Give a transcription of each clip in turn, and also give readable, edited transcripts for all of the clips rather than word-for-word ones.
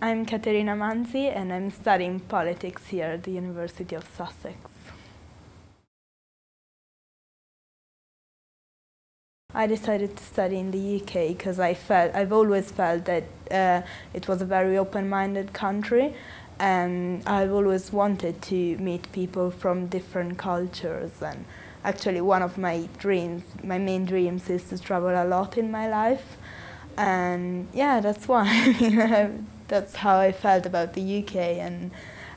I'm Caterina and I'm studying politics here at the University of Sussex. I decided to study in the UK because I've always felt that it was a very open-minded country, and I've always wanted to meet people from different cultures. And actually, one of my main dreams, is to travel a lot in my life. And yeah, that's why. That's how I felt about the UK,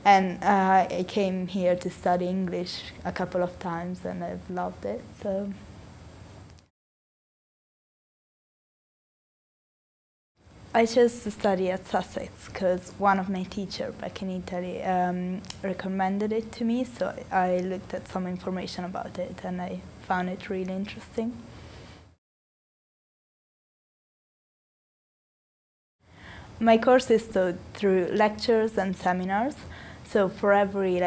and I came here to study English a couple of times, and I've loved it. So. I chose to study at Sussex because one of my teachers back in Italy recommended it to me, so I looked at some information about it and I found it really interesting. My course is taught through lectures and seminars, so for every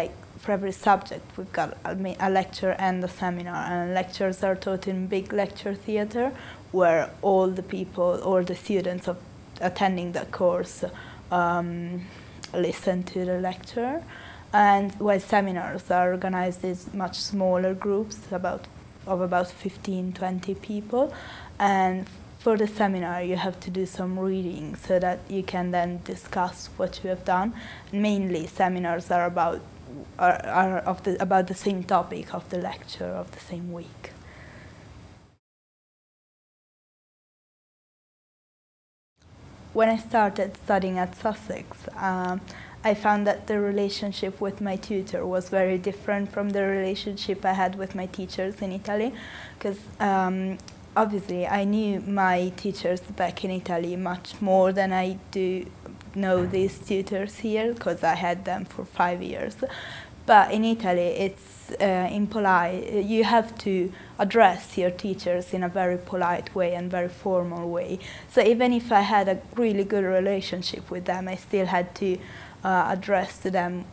subject we've got a lecture and a seminar, and lectures are taught in big lecture theatre where all the students attending the course listen to the lecture, and while seminars are organized in much smaller groups of about 15–20 people, and for the seminar you have to do some reading so that you can then discuss what you have done. Mainly seminars are about the same topic of the lecture of the same week. When I started studying at Sussex, I found that the relationship with my tutor was very different from the relationship I had with my teachers in Italy, because obviously I knew my teachers back in Italy much more than I do know these tutors here, because I had them for 5 years. But in Italy, it's impolite. You have to address your teachers in a very polite way and very formal way. So even if I had a really good relationship with them, I still had to address to them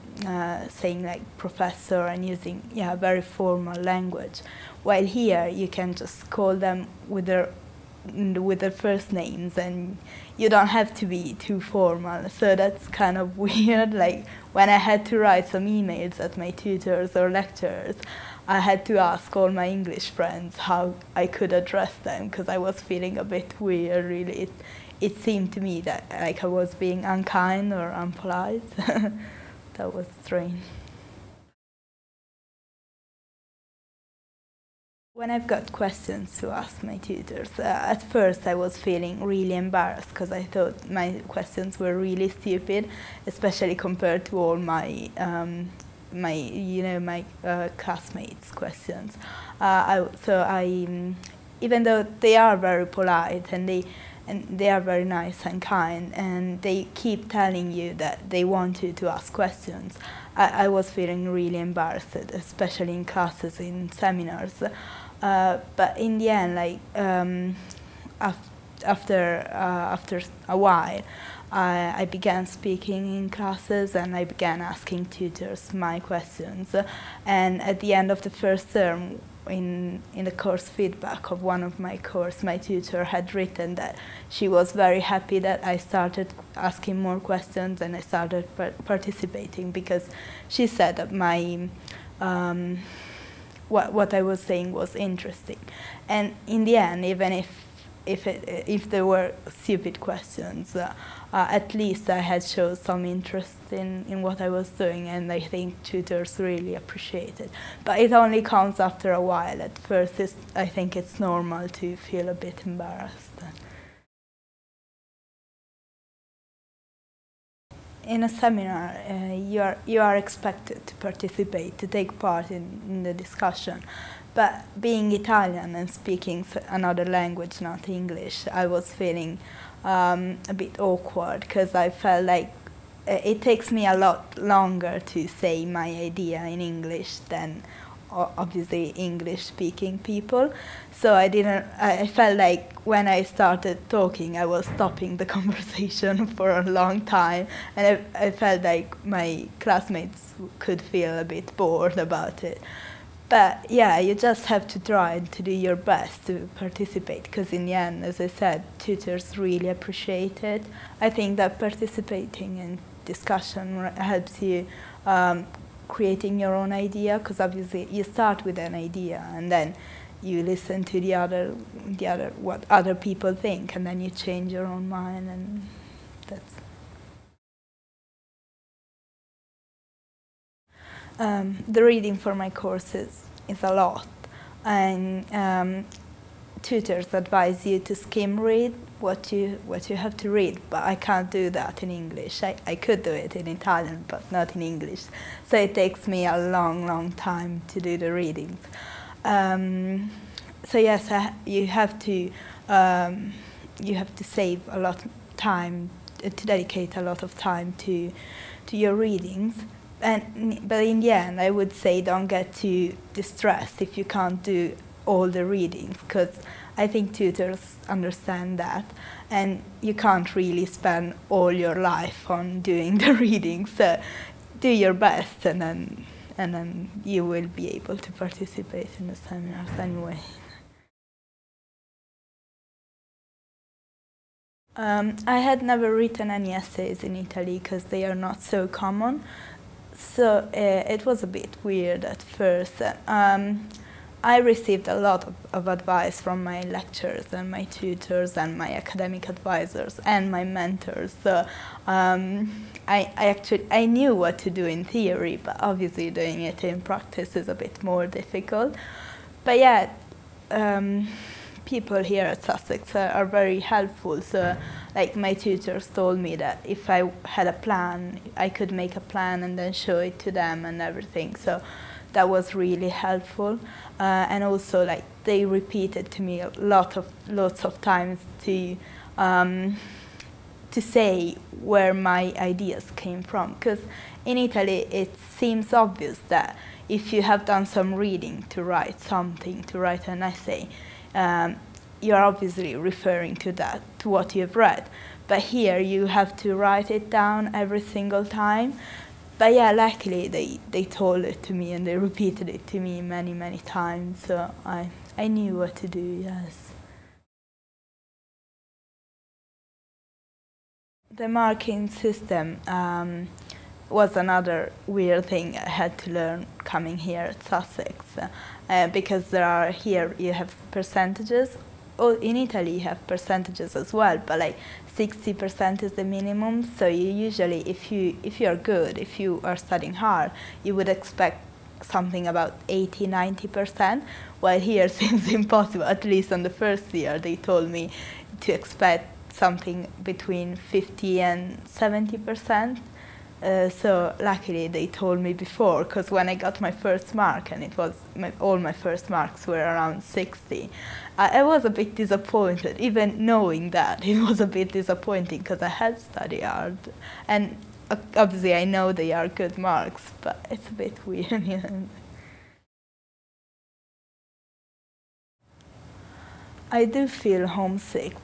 saying like professor and using very formal language. While here, you can just call them with their first names, and you don't have to be too formal. So that's kind of weird. Like when I had to write some emails at my tutors or lecturers, I had to ask all my English friends how I could address them, because I was feeling a bit weird, really. It seemed to me that like I was being unkind or unpolite. That was strange. When I've got questions to ask my tutors, at first I was feeling really embarrassed because I thought my questions were really stupid, especially compared to all my classmates' questions. Even though they are very polite and they are very nice and kind, and they keep telling you that they want you to ask questions, I was feeling really embarrassed, especially in classes, in seminars. But in the end, like after a while, I began speaking in classes and I began asking tutors my questions. And at the end of the first term, in the course feedback of one of my course, my tutor had written that she was very happy that I started asking more questions and I started participating, because she said that my what I was saying was interesting. And in the end, even if there were stupid questions, at least I had shown some interest in what I was doing, and I think tutors really appreciate it. But it only comes after a while. At first, I think it's normal to feel a bit embarrassed. In a seminar, you are expected to participate, to take part in the discussion. But being Italian and speaking another language, not English, I was feeling a bit awkward, because I felt like it takes me a lot longer to say my idea in English than obviously English-speaking people. So I felt like when I started talking, I was stopping the conversation for a long time, and I felt like my classmates could feel a bit bored about it. But yeah, you just have to try to do your best to participate, because in the end, as I said, tutors really appreciate it. I think that participating in discussion helps you creating your own idea, because obviously you start with an idea and then you listen to the other what other people think, and then you change your own mind, and that's. The reading for my courses is a lot, and tutors advise you to skim read what you have to read, but I can't do that in English. I could do it in Italian, but not in English. So it takes me a long time to do the readings. So yes, you have to save a lot of time, to dedicate a lot of time to your readings. But in the end, I would say don't get too distressed if you can't do all the readings, because I think tutors understand that, and you can't really spend all your life on doing the readings. So do your best, and then you will be able to participate in the seminars anyway. I had never written any essays in Italy because they are not so common. So it was a bit weird at first. I received a lot of advice from my lecturers and my tutors and my academic advisors and my mentors. So I knew what to do in theory, but obviously doing it in practice is a bit more difficult. But yeah, people here at Sussex are very helpful. So like my tutors told me that if I had a plan, I could make a plan and then show it to them and everything. So that was really helpful. And also like they repeated to me lots of times to say where my ideas came from. Because in Italy it seems obvious that if you have done some reading to write something, to write an essay, you're obviously referring to that, to what you've read. But here you have to write it down every single time. But yeah, luckily they told it to me and they repeated it to me many times, so I knew what to do, yes. The marking system was another weird thing I had to learn coming here at Sussex, because here you have percentages. In Italy you have percentages as well, but like 60% is the minimum. So you usually, if you are good, if you are studying hard, you would expect something about 80–90%. While here seems impossible. At least on the first year, they told me to expect something between 50 and 70%. So luckily they told me before, because when I got my first mark, and it was all my first marks were around 60, I was a bit disappointed. Even knowing that, it was a bit disappointing because I had studied hard, and obviously I know they are good marks, but it's a bit weird. You know? I do feel homesick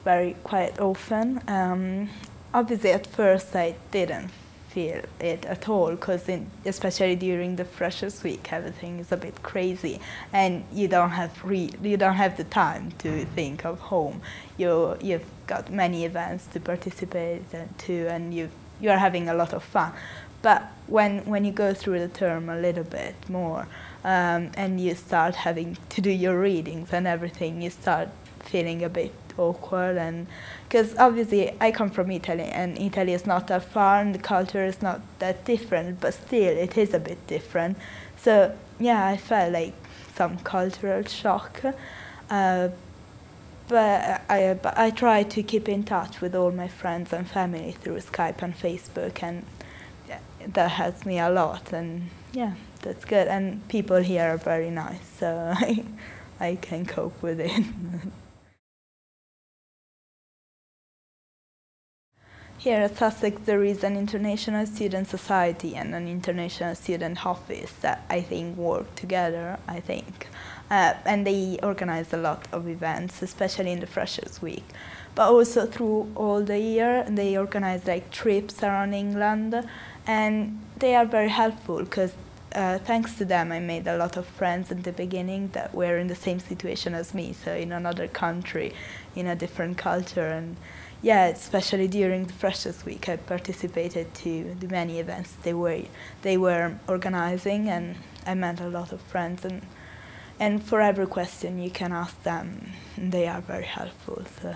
quite often. Obviously at first I didn't feel it at all, because especially during the Freshers Week, everything is a bit crazy, and you don't have the time to think of home. You've got many events to participate to, and you are having a lot of fun. But when you go through the term a little bit more, and you start having to do your readings and everything, you start feeling a bit awkward, and because obviously I come from Italy, and Italy is not that far and the culture is not that different, but still it is a bit different. So yeah, I felt like some cultural shock, but I try to keep in touch with all my friends and family through Skype and Facebook, and yeah, that helps me a lot, and yeah, that's good. And people here are very nice, so I can cope with it. Here at Sussex there is an International Student Society and an International Student Office that I think work together, I think. And they organize a lot of events, especially in the Freshers Week. But also through all the year, they organize like trips around England, and they are very helpful because thanks to them, I made a lot of friends in the beginning that were in the same situation as me, so in another country, in a different culture. And yeah, especially during the Freshers Week, I participated to the many events they were organizing, and I met a lot of friends. And for every question you can ask them, they are very helpful. So.